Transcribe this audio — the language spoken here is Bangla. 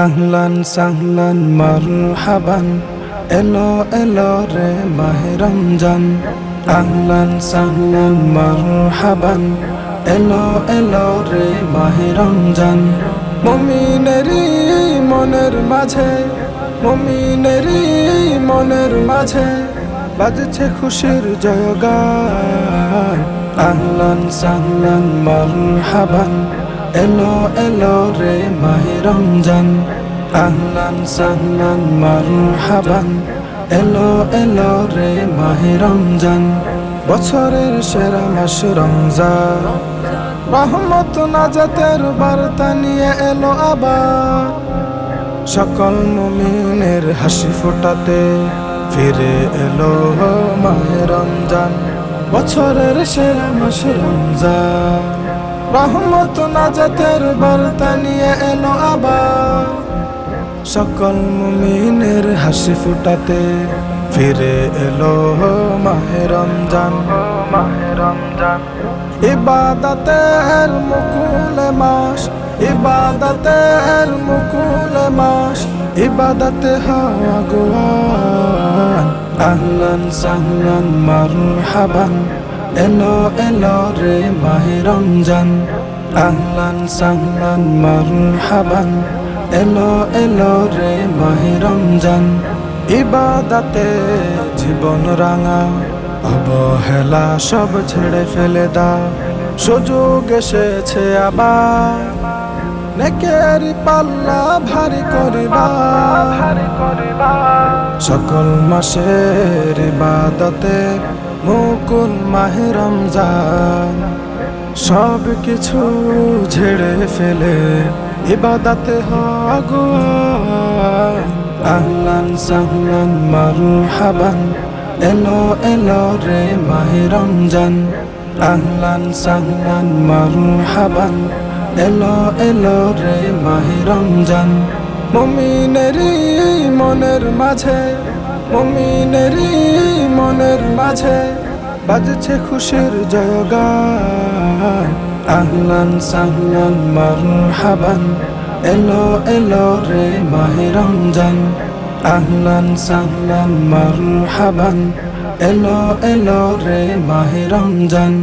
আহলান সাহলান মারহাবান, এলো এলো রে মাহে রমজান। আহলান সাহলান মারহাবান, এলো এলো রে মাহে রমজান। মুমিনেরই মনের মাঝে, মুমিনেরই মনের মাঝে বাজছে খুশির জয়গান। আহলান সাহলান মারহাবান, এলো এলো রে মাহে রমজান। আহলান সাহলান মারহাবান, এলো এলো রে মাহে রমজান। বছরের সেরা মাস রমজান, রহমত নাজাতের বার্তা নিয়ে এলো আবার। সকল মুমিনের হাসি ফোটাতে ফিরে এলো মাহে রমজান। বছরের সেরা মাস রমজান, রহমত নাজাতের বার্তা নিয়ে এলো আবার। সকল মুমিনের হাসি ফুটাতে ফিরে এলো মাহে রমজান। মাহে রমজান ইবাদতের মুকুল মাস, ইবাদতের মুকুল মাস, ইবাদতে হওয়া গোয়ান। আহলান সাহলান মারহাবান, এলো এলো রে মাহে রমজান। আহলান সাহলান মারহাবান, এলো এলো রে মাহে রমজান। ইবাদতে জীবন রাঙা, অবহেলা সব ছেড়ে ফেলে দাও। সুযোগ এসেছে আবার, নেকের পাল্লা ভারী করিবা। সকল মাসের ইবাদতে মুকুল মাহে রমজান। সব কিছু ঝেড়ে ফেলে ইবাদতে হওয়া গোয়ান। আহলান সাহলান মারহাবান, এলো এলো রে মাহে রমজান। আহলান সাহলান মারহাবান, এলো এলো রে মাহে রমজান। মুমিনেরই মনের মাঝে, মুমিনেরই মনের মাঝে বাজছে খুশির জয়গান। আহলান সাহলান মারহাবান, এলো এলো রে মাহে রমজান। আহলান সাহলান মারহাবান, এলো এলো রে মাহে রমজান।